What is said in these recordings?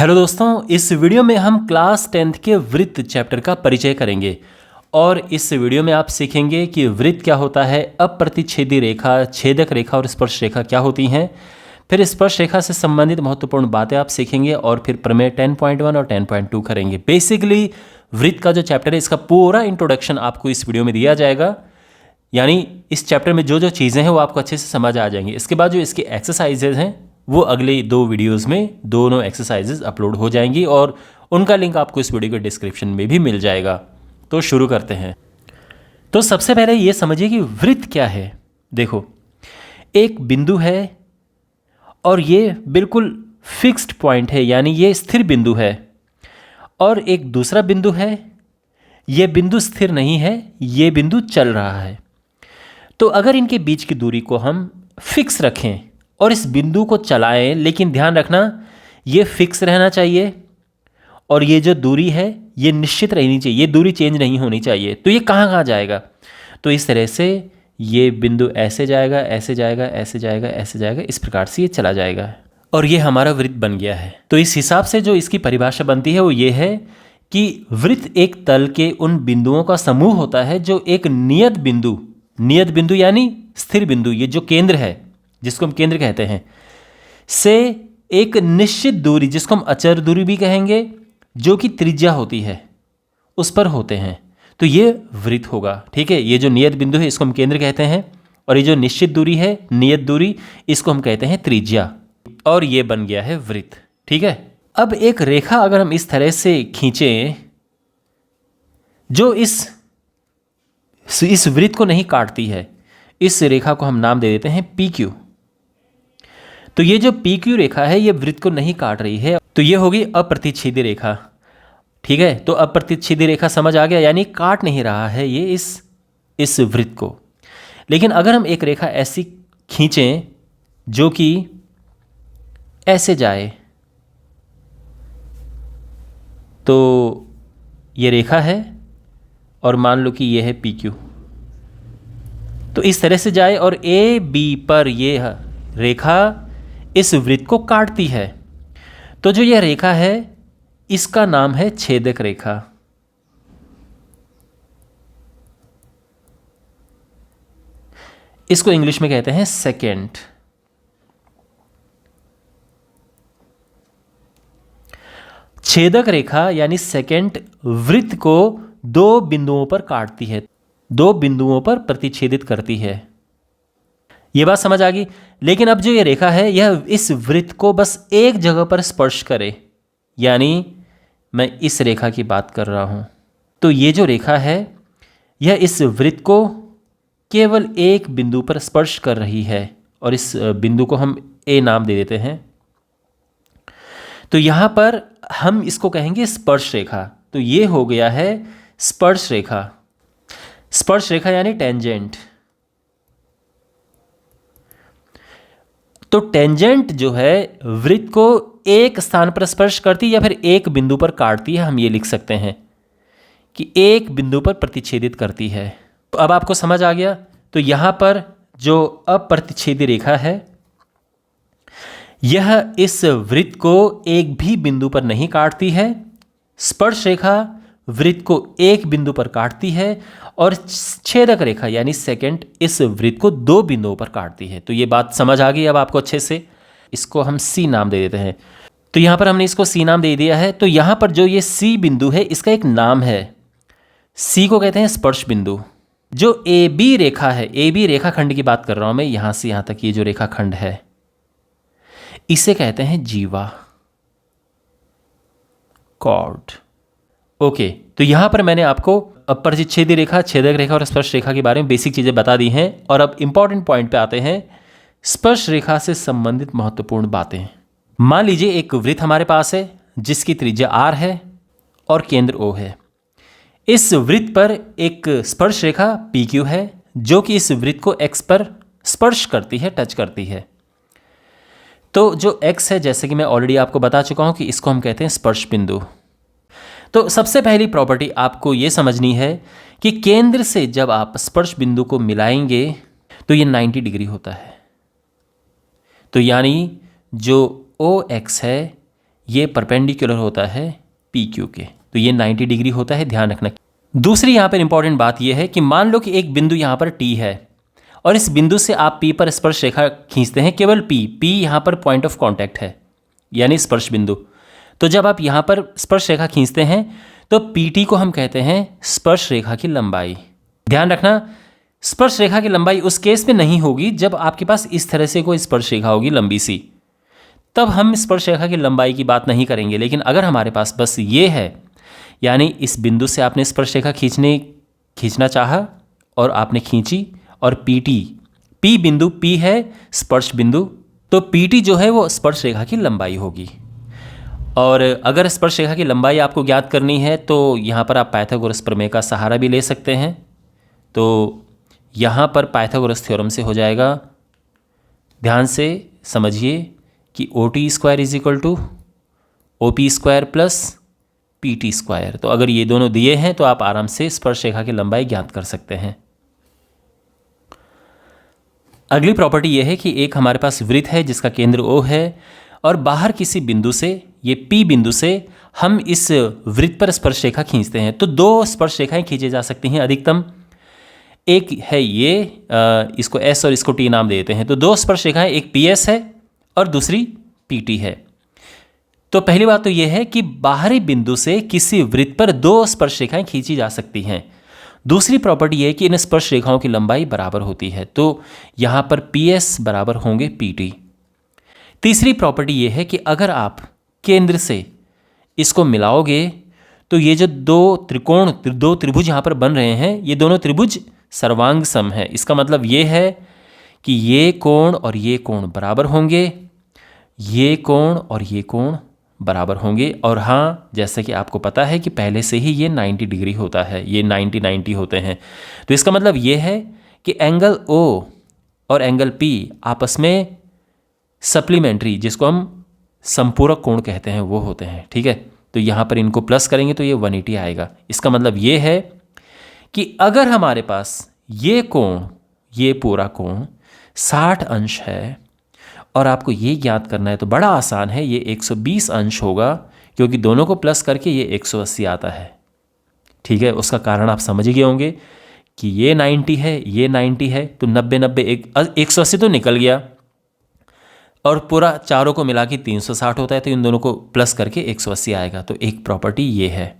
Hello दोस्तों, इस video में हम क्लास 10th के वृत्त चैप्टर का परिचय करेंगे और इस वीडियो में आप सीखेंगे कि वृत्त क्या होता है, अप्रतिच्छेदी रेखा, छेदक रेखा और स्पर्श रेखा क्या होती हैं। फिर स्पर्श रेखा से संबंधित महत्वपूर्ण बातें आप सीखेंगे और फिर प्रमेय 10.1 और 10.2 करेंगे। बेसिकली वृत्त का जो चैप्टर है इसका पूरा इंट्रोडक्शन आपको इस वीडियो में दिया जाएगा, यानी इस चैप्टर में जो जो चीज़ें हैं वो आपको अच्छे से समझ आ जाएंगी। इसके बाद जो इसकी एक्सरसाइजेज हैं वो अगले 2 वीडियोस में दोनों एक्सरसाइजेज अपलोड हो जाएंगी और उनका लिंक आपको इस वीडियो के डिस्क्रिप्शन में भी मिल जाएगा। तो शुरू करते हैं। तो सबसे पहले ये समझिए कि वृत्त क्या है। देखो, एक बिंदु है और ये बिल्कुल फिक्स्ड पॉइंट है, यानी ये स्थिर बिंदु है, और एक दूसरा बिंदु है, ये बिंदु स्थिर नहीं है, ये बिंदु चल रहा है। तो अगर इनके बीच की दूरी को हम फिक्स रखें और इस बिंदु को चलाएं, लेकिन ध्यान रखना ये फिक्स रहना चाहिए और ये जो दूरी है ये निश्चित रहनी चाहिए, ये दूरी चेंज नहीं होनी चाहिए। तो ये कहाँ कहाँ जाएगा? तो इस तरह से ये बिंदु ऐसे जाएगा, ऐसे जाएगा, ऐसे जाएगा, ऐसे जाएगा, इस प्रकार से ये चला जाएगा और ये हमारा वृत्त बन गया है। तो इस हिसाब से जो इसकी परिभाषा बनती है वो ये है कि वृत्त एक तल के उन बिंदुओं का समूह होता है जो एक नियत बिंदु यानी स्थिर बिंदु, ये जो केंद्र है जिसको हम केंद्र कहते हैं, से एक निश्चित दूरी जिसको हम अचर दूरी भी कहेंगे, जो कि त्रिज्या होती है, उस पर होते हैं। तो ये वृत्त होगा। ठीक है, ये जो नियत बिंदु है इसको हम केंद्र कहते हैं और ये जो निश्चित दूरी है, नियत दूरी, इसको हम कहते हैं त्रिज्या, और ये बन गया है वृत्त। ठीक है, अब एक रेखा अगर हम इस तरह से खींचें जो इस वृत्त को नहीं काटती है, इस रेखा को हम नाम दे देते हैं PQ। तो ये जो PQ रेखा है ये वृत्त को नहीं काट रही है, तो ये होगी अप्रतिच्छेदी रेखा। ठीक है, तो अप्रतिच्छेदी रेखा समझ आ गया, यानी काट नहीं रहा है ये इस वृत्त को। लेकिन अगर हम एक रेखा ऐसी खींचें जो कि ऐसे जाए, तो ये रेखा है और मान लो कि ये है PQ, तो इस तरह से जाए और AB पर ये रेखा इस वृत्त को काटती है। तो जो यह रेखा है इसका नाम है छेदक रेखा। इसको इंग्लिश में कहते हैं सेकेंट। छेदक रेखा यानी सेकेंट वृत्त को 2 बिंदुओं पर काटती है, 2 बिंदुओं पर प्रतिच्छेदित करती है। ये बात समझ आ गई। लेकिन अब जो ये रेखा है यह इस वृत्त को बस एक जगह पर स्पर्श करे, यानी मैं इस रेखा की बात कर रहा हूं। तो ये जो रेखा है यह इस वृत्त को केवल एक बिंदु पर स्पर्श कर रही है और इस बिंदु को हम A नाम दे देते हैं। तो यहां पर हम इसको कहेंगे स्पर्श रेखा। तो ये हो गया है स्पर्श रेखा। स्पर्श रेखा यानी टेंजेंट। तो टेंजेंट जो है वृत्त को एक स्थान पर स्पर्श करती है या फिर एक बिंदु पर काटती है। हम ये लिख सकते हैं कि एक बिंदु पर प्रतिच्छेदित करती है। तो अब आपको समझ आ गया। तो यहां पर जो अप्रतिच्छेदी रेखा है यह इस वृत्त को एक भी बिंदु पर नहीं काटती है। स्पर्श रेखा वृत्त को एक बिंदु पर काटती है और छेदक रेखा यानी सेकेंड इस वृत्त को 2 बिंदुओं पर काटती है। तो ये बात समझ आ गई अब आपको अच्छे से। इसको हम C नाम दे देते हैं। तो यहां पर हमने इसको C नाम दे दिया है। तो यहां पर जो ये C बिंदु है इसका एक नाम है, C को कहते हैं स्पर्श बिंदु। जो AB रेखा है, AB रेखाखंड की बात कर रहा हूं मैं, यहां से यहां तक ये जो रेखाखंड है इसे कहते हैं जीवा, कॉर्ड। ओके, तो यहां पर मैंने आपको अप्रतिच्छेदी रेखा, छेदक रेखा और स्पर्श रेखा के बारे में बेसिक चीजें बता दी हैं। और अब इंपॉर्टेंट पॉइंट पे आते हैं, स्पर्श रेखा से संबंधित महत्वपूर्ण बातें। मान लीजिए एक वृत्त हमारे पास है जिसकी त्रिज्या R है और केंद्र O है। इस वृत्त पर एक स्पर्श रेखा PQ है जो कि इस वृत्त को X पर स्पर्श करती है, टच करती है। तो जो X है, जैसे कि मैं ऑलरेडी आपको बता चुका हूं कि इसको हम कहते हैं स्पर्श बिंदु। तो सबसे पहली प्रॉपर्टी आपको यह समझनी है कि केंद्र से जब आप स्पर्श बिंदु को मिलाएंगे तो ये 90 डिग्री होता है। तो यानी जो OX है ये परपेंडिकुलर होता है पी क्यू के, तो ये 90 डिग्री होता है, ध्यान रखना। दूसरी यहाँ पर इंपॉर्टेंट बात यह है कि मान लो कि एक बिंदु यहाँ पर टी है और इस बिंदु से आप पी पर स्पर्श रेखा खींचते हैं, केवल पी यहाँ पर पॉइंट ऑफ कॉन्टैक्ट है यानी स्पर्श बिंदु। तो जब आप यहाँ पर स्पर्श रेखा खींचते हैं तो पीटी को हम कहते हैं स्पर्श रेखा की लंबाई। ध्यान रखना, स्पर्श रेखा की लंबाई उस केस में नहीं होगी जब आपके पास इस तरह से कोई स्पर्श रेखा होगी लंबी सी, तब हम स्पर्श रेखा की लंबाई की बात नहीं करेंगे। लेकिन अगर हमारे पास बस ये है, यानी इस बिंदु से आपने स्पर्श रेखा खींचना चाहा और आपने खींची, और पी बिंदु पी है स्पर्श बिंदु, तो पीटी जो है वो स्पर्श रेखा की लंबाई होगी। और अगर स्पर्श रेखा की लंबाई आपको ज्ञात करनी है तो यहाँ पर आप पाइथागोरस प्रमेय का सहारा भी ले सकते हैं। तो यहाँ पर पाइथागोरस थ्योरम से हो जाएगा, ध्यान से समझिए कि OT² = OP² प्लस PT²। तो अगर ये दोनों दिए हैं तो आप आराम से स्पर्श रेखा की लंबाई ज्ञात कर सकते हैं। अगली प्रॉपर्टी यह है कि एक हमारे पास वृत्त है जिसका केंद्र O है और बाहर किसी बिंदु से, ये P बिंदु से हम इस वृत्त पर स्पर्श रेखा खींचते हैं। तो दो स्पर्श रेखाएं खींची जा सकती हैं अधिकतम। एक है ये, इसको S और इसको T नाम देते हैं। तो दो स्पर्श रेखाएं, एक PS है और दूसरी PT है। तो पहली बात तो यह है कि बाहरी बिंदु से किसी वृत्त पर दो स्पर्श रेखाएं खींची जा सकती हैं। दूसरी प्रॉपर्टी यह है कि इन स्पर्श रेखाओं की लंबाई बराबर होती है, तो यहाँ पर PS बराबर होंगे PT। तीसरी प्रॉपर्टी यह है कि अगर आप केंद्र से इसको मिलाओगे तो ये जो दो त्रिभुज यहाँ पर बन रहे हैं, ये दोनों त्रिभुज सर्वांग सम है। इसका मतलब ये है कि ये कोण और ये कोण बराबर होंगे, ये कोण और ये कोण बराबर होंगे। और हाँ, जैसे कि आपको पता है कि पहले से ही ये 90 डिग्री होता है, ये 90 होते हैं। तो इसका मतलब ये है कि एंगल O और एंगल P आपस में सप्लीमेंट्री, जिसको हम संपूरक कोण कहते हैं, वो होते हैं। ठीक है, तो यहाँ पर इनको प्लस करेंगे तो ये 180 आएगा। इसका मतलब ये है कि अगर हमारे पास ये कोण, ये पूरा कोण 60 अंश है और आपको ये ज्ञात करना है तो बड़ा आसान है, ये 120 अंश होगा क्योंकि दोनों को प्लस करके ये 180 आता है। ठीक है, उसका कारण आप समझ ही गए होंगे कि ये 90 है, ये 90 है, तो 180 तो निकल गया और पूरा चारों को मिला के 360 होता है, तो इन दोनों को प्लस करके 180 आएगा। तो एक प्रॉपर्टी ये है।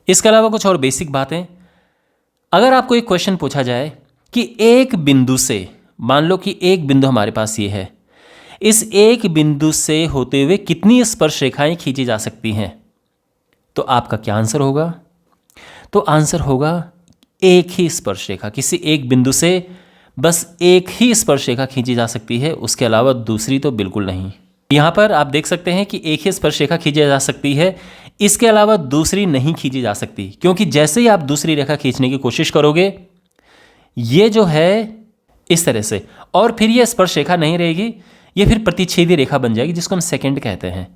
इसके अलावा कुछ और बेसिक बातें, अगर आपको एक क्वेश्चन पूछा जाए कि एक बिंदु से, मान लो कि एक बिंदु हमारे पास ये है, इस एक बिंदु से होते हुए कितनी स्पर्श रेखाएं खींची जा सकती हैं, तो आपका क्या आंसर होगा? तो आंसर होगा एक ही स्पर्श रेखा। किसी एक बिंदु से बस एक ही स्पर्श रेखा खींची जा सकती है, उसके अलावा दूसरी तो बिल्कुल नहीं। यहाँ पर आप देख सकते हैं कि एक ही स्पर्श रेखा खींची जा सकती है, इसके अलावा दूसरी नहीं खींची जा सकती, क्योंकि जैसे ही आप दूसरी रेखा खींचने की कोशिश करोगे, ये जो है इस तरह से, और फिर ये स्पर्श रेखा नहीं रहेगी, ये फिर प्रतिच्छेदी रेखा बन जाएगी, जिसको हम सेकंड कहते हैं।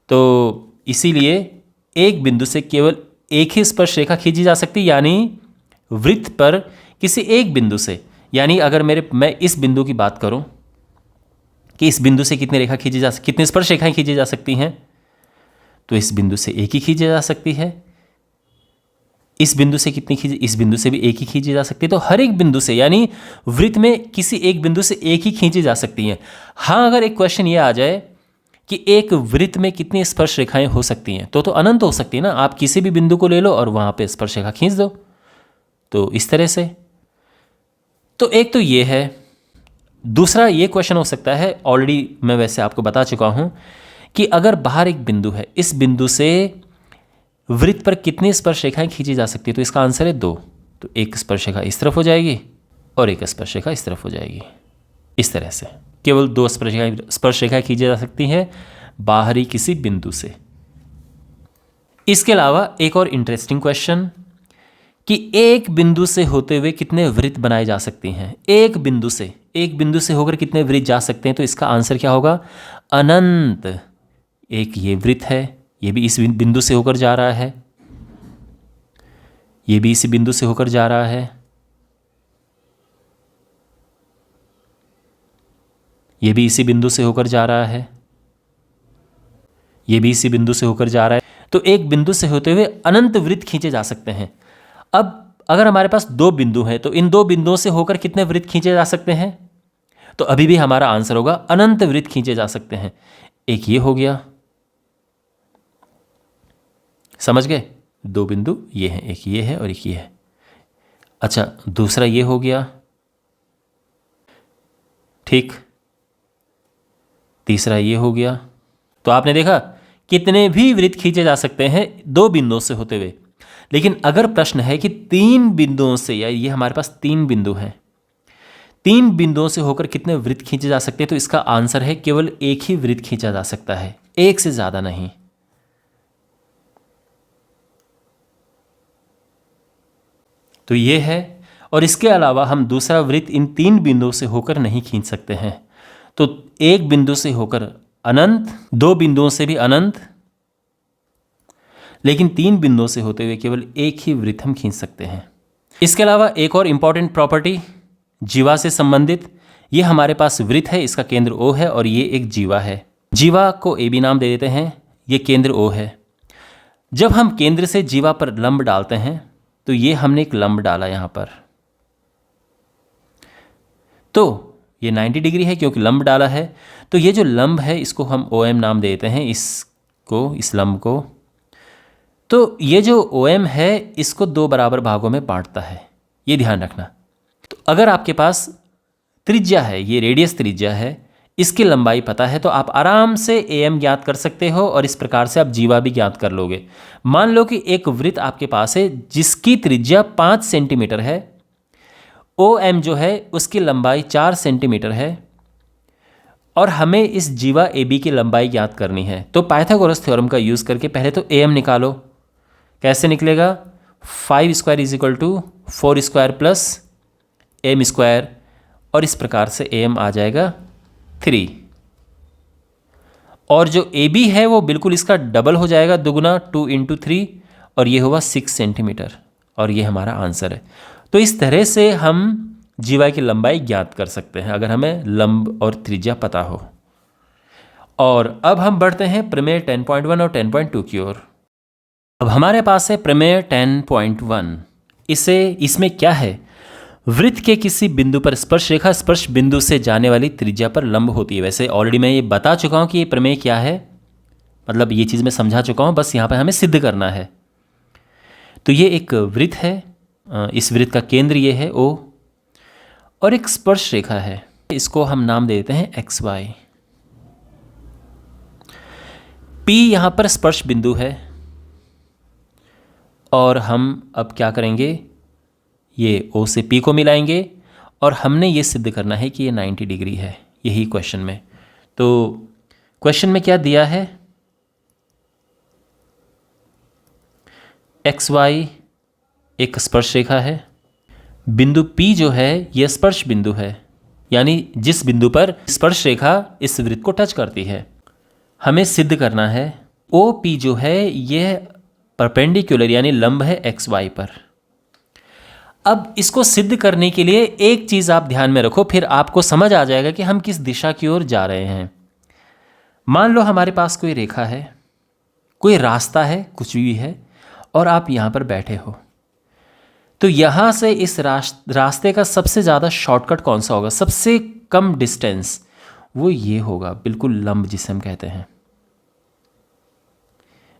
तो इसीलिए एक बिंदु से केवल एक ही स्पर्श रेखा खींची जा सकती, यानी वृत्त पर किसी एक बिंदु से, यानी अगर मैं इस बिंदु की बात करूं कि इस बिंदु से कितनी स्पर्श रेखाएं खींची जा सकती हैं, तो इस बिंदु से एक ही खींची जा सकती है। इस बिंदु से इस बिंदु से भी एक ही खींची जा सकती है। तो हर एक बिंदु से, यानी वृत्त में किसी एक बिंदु से एक ही खींची जा सकती हैं। हाँ, अगर एक क्वेश्चन ये आ जाए कि एक वृत्त में कितनी स्पर्श रेखाएं हो सकती हैं, तो अनंत हो सकती है ना। आप किसी भी बिंदु को ले लो और वहां पे स्पर्श रेखा खींच दो। तो इस तरह से, तो एक तो ये है। दूसरा ये क्वेश्चन हो सकता है, ऑलरेडी मैं वैसे आपको बता चुका हूं, कि अगर बाहर एक बिंदु है, इस बिंदु से वृत्त पर कितनी स्पर्श रेखाएं खींची जा सकती है, तो इसका आंसर है 2। तो एक स्पर्श रेखा इस तरफ हो जाएगी और एक स्पर्श रेखा इस तरफ हो जाएगी। इस तरह से केवल 2 स्पर्श रेखाएं खींची जा सकती हैं बाहरी किसी बिंदु से। इसके अलावा एक और इंटरेस्टिंग क्वेश्चन कि एक बिंदु से होते हुए कितने वृत्त बनाए जा सकते हैं। एक बिंदु से होकर कितने वृत्त जा सकते हैं, तो इसका आंसर क्या होगा? अनंत। एक ये वृत्त है, ये भी इस बिंदु से होकर जा रहा है, ये भी इसी बिंदु से होकर जा रहा है, ये भी इसी बिंदु से होकर जा रहा है, ये भी इसी बिंदु से होकर जा रहा है। तो एक बिंदु से होते हुए अनंत वृत्त खींचे जा सकते हैं। अब अगर हमारे पास दो बिंदु हैं तो इन दो बिंदुओं से होकर कितने वृत्त खींचे जा सकते हैं? तो अभी भी हमारा आंसर होगा अनंत वृत्त खींचे जा सकते हैं। एक ये हो गया, समझ गए? दो बिंदु ये हैं, एक ये है और एक ये है। अच्छा, दूसरा ये हो गया, ठीक। तीसरा ये हो गया। तो आपने देखा कितने भी वृत्त खींचे जा सकते हैं दो बिंदुओं से होते हुए। लेकिन अगर प्रश्न है कि तीन बिंदुओं से, या ये हमारे पास तीन बिंदु हैं, तीन बिंदुओं से होकर कितने वृत्त खींचे जा सकते हैं, तो इसका आंसर है केवल एक ही वृत्त खींचा जा सकता है, एक से ज्यादा नहीं। तो ये है। और इसके अलावा हम दूसरा वृत्त इन तीन बिंदुओं से होकर नहीं खींच सकते हैं। तो एक बिंदु से होकर अनंत, दो बिंदुओं से भी अनंत, लेकिन तीन बिंदुओं से होते हुए केवल एक ही वृत्त हम खींच सकते हैं। इसके अलावा एक और इंपॉर्टेंट प्रॉपर्टी जीवा से संबंधित, ये हमारे पास वृत्त है, इसका केंद्र O है और ये एक जीवा है। जीवा को AB नाम दे देते हैं, ये केंद्र O है। जब हम केंद्र से जीवा पर लंब डालते हैं, तो ये हमने एक लंब डाला यहां पर, तो ये 90 डिग्री है क्योंकि लंब डाला है। तो ये जो लंब है इसको हम OM नाम देते हैं, इसको, इस लंब को। तो ये जो OM है इसको दो बराबर भागों में बांटता है, ये ध्यान रखना। तो अगर आपके पास त्रिज्या है, ये रेडियस त्रिज्या है, इसकी लंबाई पता है, तो आप आराम से AM ज्ञात कर सकते हो और इस प्रकार से आप जीवा भी ज्ञात कर लोगे। मान लो कि एक वृत्त आपके पास है जिसकी त्रिज्या 5 सेंटीमीटर है, OM जो है उसकी लंबाई 4 सेंटीमीटर है और हमें इस जीवा AB की लंबाई ज्ञात करनी है। तो पाइथागोरस थ्योरम का यूज़ करके पहले तो AM निकालो। कैसे निकलेगा? 5 square is equal to 4 square plus M square, और इस प्रकार से AM आ जाएगा 3। और जो AB है वो बिल्कुल इसका डबल हो जाएगा, दुगुना, 2 × 3, और ये होगा 6 सेंटीमीटर, और ये हमारा आंसर है। तो इस तरह से हम जीवा की लंबाई ज्ञात कर सकते हैं अगर हमें लंब और त्रिज्या पता हो। और अब हम बढ़ते हैं प्रमेय 10.1 और 10.2 की ओर। अब हमारे पास है प्रमेय 10.1। इसमें क्या है? वृत्त के किसी बिंदु पर स्पर्श रेखा स्पर्श बिंदु से जाने वाली त्रिज्या पर लंब होती है। वैसे ऑलरेडी मैं ये बता चुका हूँ कि ये प्रमेय क्या है, मतलब ये चीज़ मैं समझा चुका हूँ, बस यहाँ पर हमें सिद्ध करना है। तो ये एक वृत्त है, इस वृत्त का केंद्र ये है O, और एक स्पर्श रेखा है, इसको हम नाम दे देते हैं XY। P यहाँ पर स्पर्श बिंदु है, और हम अब क्या करेंगे, ये O से P को मिलाएंगे और हमने ये सिद्ध करना है कि ये 90 डिग्री है, यही क्वेश्चन में। तो क्वेश्चन में क्या दिया है? XY एक स्पर्श रेखा है, बिंदु P जो है यह स्पर्श बिंदु है, यानी जिस बिंदु पर स्पर्श रेखा इस वृत्त को टच करती है। हमें सिद्ध करना है OP जो है यह परपेंडिकुलर यानी लंब है XY पर। अब इसको सिद्ध करने के लिए एक चीज़ आप ध्यान में रखो, फिर आपको समझ आ जाएगा कि हम किस दिशा की ओर जा रहे हैं। मान लो हमारे पास कोई रेखा है, कोई रास्ता है, कुछ भी है, और आप यहाँ पर बैठे हो। तो यहाँ से इस रास्ते का सबसे ज़्यादा शॉर्टकट कौन सा होगा? सबसे कम डिस्टेंस वो ये होगा, बिल्कुल लंब जिसे हम कहते हैं।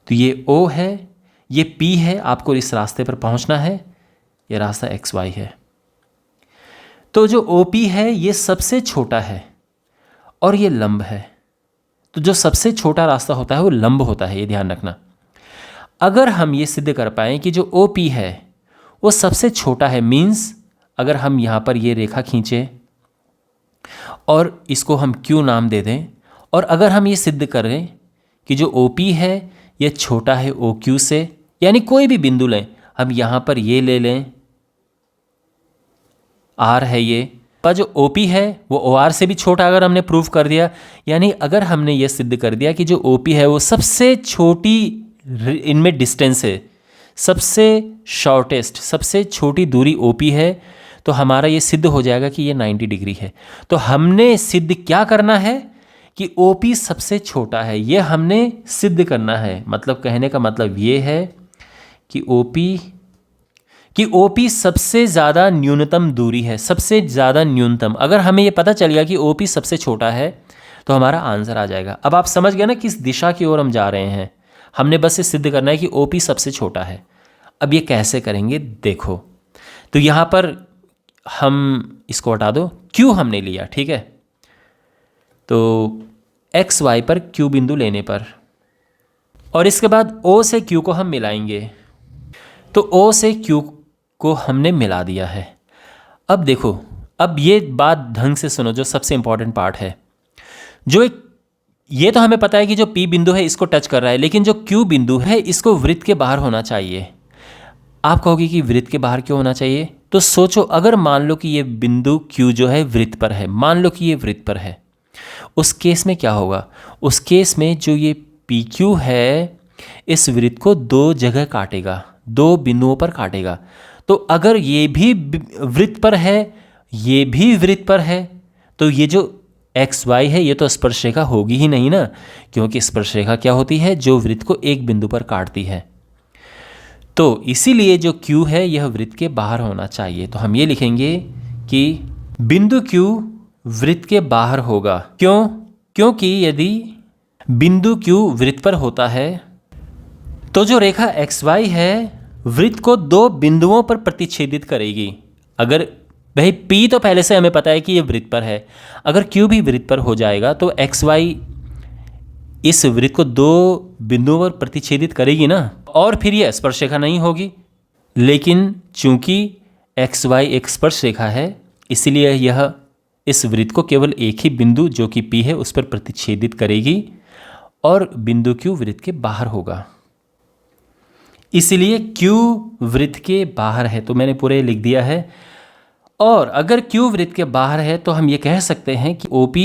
तो ये O है, ये P है, आपको इस रास्ते पर पहुँचना है, ये रास्ता XY है। तो जो OP है ये सबसे छोटा है और ये लंब है। तो जो सबसे छोटा रास्ता होता है वो लंब होता है, ये ध्यान रखना। अगर हम ये सिद्ध कर पाएँ कि जो OP है वो सबसे छोटा है, मीन्स अगर हम यहाँ पर ये रेखा खींचें और इसको हम Q नाम दे दें, और अगर हम ये सिद्ध करें कि जो OP है ये छोटा है OQ से, यानी कोई भी बिंदु लें, हम यहाँ पर ये ले लें, R है ये, पर जो OP है वो OR से भी छोटा अगर हमने प्रूव कर दिया, यानी अगर हमने ये सिद्ध कर दिया कि जो OP है वो सबसे छोटी इनमें डिस्टेंस है, सबसे शॉर्टेस्ट, सबसे छोटी दूरी OP है, तो हमारा ये सिद्ध हो जाएगा कि ये 90 डिग्री है। तो हमने सिद्ध क्या करना है कि OP सबसे छोटा है, ये हमने सिद्ध करना है। मतलब कहने का मतलब ये है कि OP सबसे ज़्यादा न्यूनतम दूरी है, सबसे ज़्यादा न्यूनतम। अगर हमें ये पता चल गया कि OP सबसे छोटा है तो हमारा आंसर आ जाएगा। अब आप समझ गए ना किस दिशा की ओर हम जा रहे हैं। हमने बस ये सिद्ध करना है कि OP सबसे छोटा है। अब ये कैसे करेंगे देखो, तो यहाँ पर हम इसको हटा दो, Q हमने लिया, ठीक है। तो XY पर Q बिंदु लेने पर, और इसके बाद O से Q को हम मिलाएंगे। तो O से Q को हमने मिला दिया है। अब देखो, अब ये बात ढंग से सुनो, जो सबसे इंपॉर्टेंट पार्ट है। ये तो हमें पता है कि जो P बिंदु है इसको टच कर रहा है, लेकिन जो Q बिंदु है इसको वृत्त के बाहर होना चाहिए। आप कहोगे कि वृत्त के बाहर क्यों होना चाहिए? तो सोचो, अगर मान लो कि ये बिंदु Q जो है वृत्त पर है, मान लो कि ये वृत्त पर है, उस केस में क्या होगा? उस केस में जो ये PQ है इस वृत्त को दो जगह काटेगा, दो बिंदुओं पर काटेगा। तो अगर ये भी वृत्त पर है, ये भी वृत्त पर है, तो ये जो XY है ये तो स्पर्शरेखा होगी ही नहीं ना, क्योंकि स्पर्शरेखा क्या होती है? जो वृत्त को एक बिंदु पर काटती है। तो इसीलिए जो Q है यह वृत्त के बाहर होना चाहिए। तो हम ये लिखेंगे कि बिंदु Q वृत्त के बाहर होगा। क्यों? क्योंकि यदि बिंदु Q वृत्त पर होता है तो जो रेखा XY है वृत्त को दो बिंदुओं पर प्रतिच्छेदित करेगी। अगर भाई P तो पहले से हमें पता है कि ये वृत्त पर है, अगर Q भी वृत्त पर हो जाएगा तो XY इस वृत्त को दो बिंदुओं पर प्रतिच्छेदित करेगी ना, और फिर यह स्पर्शरेखा नहीं होगी। लेकिन चूंकि XY एक स्पर्शरेखा है, इसलिए यह इस वृत्त को केवल एक ही बिंदु जो कि P है उस पर प्रतिच्छेदित करेगी, और बिंदु Q वृत्त के बाहर होगा। इसलिए Q वृत्त के बाहर है, तो मैंने पूरे लिख दिया है। और अगर Q वृत्त के बाहर है तो हम ये कह सकते हैं कि OP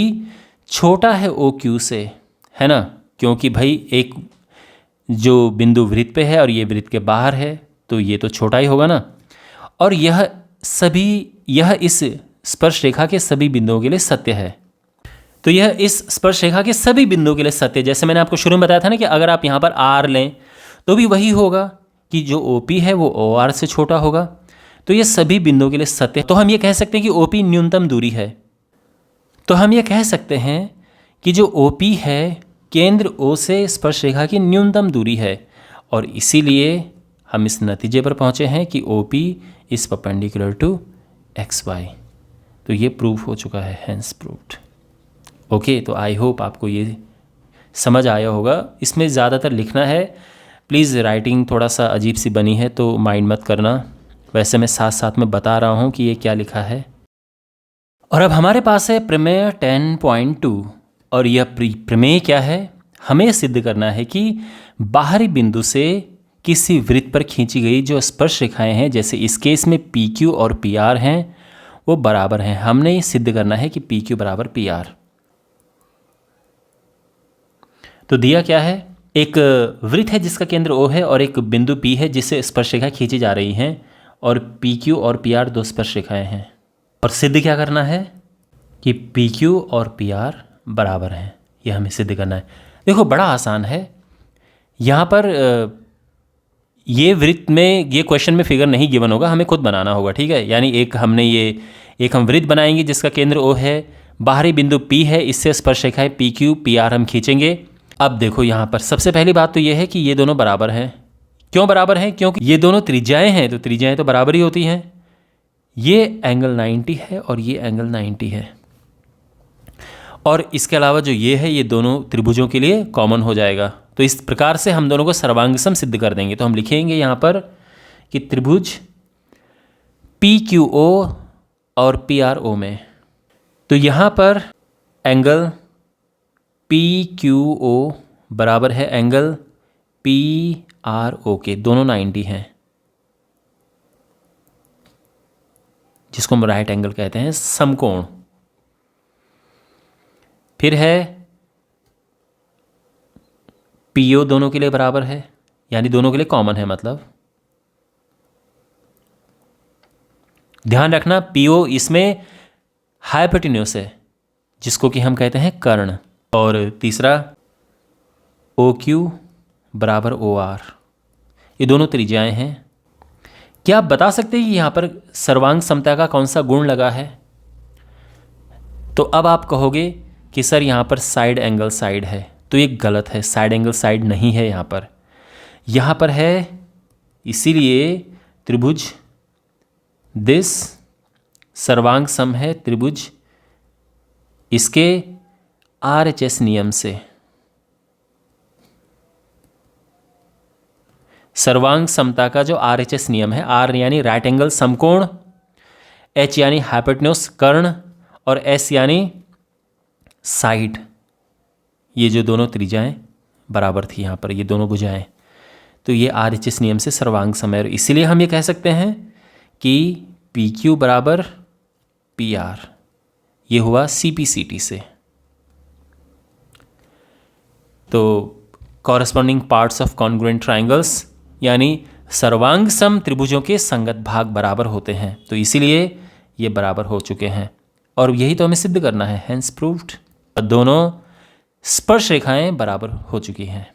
छोटा है OQ से, है ना, क्योंकि भाई एक जो बिंदु वृत्त पे है और ये वृत्त के बाहर है, तो ये तो छोटा ही होगा ना। और यह इस स्पर्शरेखा के सभी बिंदुओं के लिए सत्य है। तो यह इस स्पर्शरेखा के सभी बिंदुओं के लिए सत्य, जैसे मैंने आपको शुरू में बताया था ना कि अगर आप यहाँ पर R लें तो भी वही होगा कि जो OP है वो OR से छोटा होगा। तो ये सभी बिंदुओं के लिए सत्य। तो हम ये कह सकते हैं कि OP न्यूनतम दूरी है। तो हम ये कह सकते हैं कि जो OP है केंद्र O से स्पर्शरेखा की न्यूनतम दूरी है, और इसीलिए हम इस नतीजे पर पहुंचे हैं कि OP is perpendicular to XY। तो ये प्रूफ हो चुका है, हेंस प्रूव्ड। ओके, तो आई होप आपको ये समझ आया होगा। इसमें ज़्यादातर लिखना है, प्लीज़ राइटिंग थोड़ा सा अजीब सी बनी है तो माइंड मत करना। वैसे मैं साथ साथ में बता रहा हूँ कि ये क्या लिखा है। और अब हमारे पास है प्रमेय 10.2, और यह प्रमेय क्या है? हमें सिद्ध करना है कि बाहरी बिंदु से किसी वृत्त पर खींची गई जो स्पर्श रेखाएं हैं, जैसे इस केस में PQ और PR हैं, वो बराबर हैं। हमने ये सिद्ध करना है कि PQ बराबर PR। तो दिया क्या है? एक वृत्त है जिसका केंद्र O है और एक बिंदु P है जिससे स्पर्शरेखा खींची जा रही हैं, और PQ और PR दो स्पर्शरेखाएं हैं। और सिद्ध क्या करना है? कि PQ और PR बराबर हैं। ये हमें सिद्ध करना है। देखो बड़ा आसान है। यहाँ पर ये वृत्त में, ये क्वेश्चन में फिगर नहीं गिवन होगा, हमें खुद बनाना होगा, ठीक है। यानी एक हम वृत्त बनाएंगे जिसका केंद्र O है, बाहरी बिंदु P है, इससे स्पर्शरेखाएं PQ PR हम खींचेंगे। अब देखो यहाँ पर सबसे पहली बात तो ये है कि ये दोनों बराबर हैं। क्यों बराबर हैं? क्योंकि ये दोनों त्रिज्याएं हैं, तो त्रिज्याएं तो बराबर ही होती हैं। ये एंगल 90 है और ये एंगल 90 है, और इसके अलावा जो ये है ये दोनों त्रिभुजों के लिए कॉमन हो जाएगा। तो इस प्रकार से हम दोनों को सर्वांग सम सिद्ध कर देंगे। तो हम लिखेंगे यहाँ पर कि त्रिभुज PQO और PRO में, तो यहाँ पर एंगल PQO बराबर है एंगल PRO के, दोनों 90 हैं, जिसको हम राइट एंगल कहते हैं, समकोण। फिर है PO दोनों के लिए बराबर है, यानी दोनों के लिए कॉमन है, मतलब ध्यान रखना पीओ इसमें हाइपोटेन्यूस है, जिसको कि हम कहते हैं कर्ण। और तीसरा ओ क्यू बराबर ओ आर, ये दोनों त्रिज्याएं हैं। क्या आप बता सकते हैं कि यहाँ पर सर्वांग समता का कौन सा गुण लगा है? तो अब आप कहोगे कि सर यहाँ पर साइड एंगल साइड है, तो ये गलत है, साइड एंगल साइड नहीं है यहाँ पर है। इसीलिए त्रिभुज दिस सर्वांग सम है त्रिभुज इसके RHS नियम से। सर्वांग समता का जो RHS नियम है, R यानी राइट एंगल समकोण, H यानी हाइपोटेन्यूस कर्ण, और S यानी साइड, ये जो दोनों त्रिज्याएं बराबर थी यहाँ पर, ये दोनों भुजाएं, तो ये RHS नियम से सर्वांग सम है। इसीलिए हम ये कह सकते हैं कि PQ बराबर PR, ये हुआ CPCT से। तो corresponding parts of congruent triangles यानी सर्वांग सम त्रिभुजों के संगत भाग बराबर होते हैं, तो इसीलिए ये बराबर हो चुके हैं और यही तो हमें सिद्ध करना है, हेंस प्रूव्ड। दोनों स्पर्श रेखाएं बराबर हो चुकी हैं।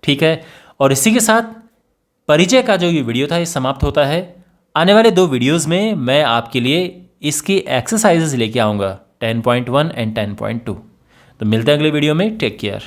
ठीक है, और इसी के साथ परिचय का जो ये वीडियो था ये समाप्त होता है। आने वाले 2 वीडियोस में मैं आपके लिए इसकी एक्सरसाइजेज लेके आऊँगा 10.1 एंड 10.2। तो मिलते हैं अगले वीडियो में, टेक केयर।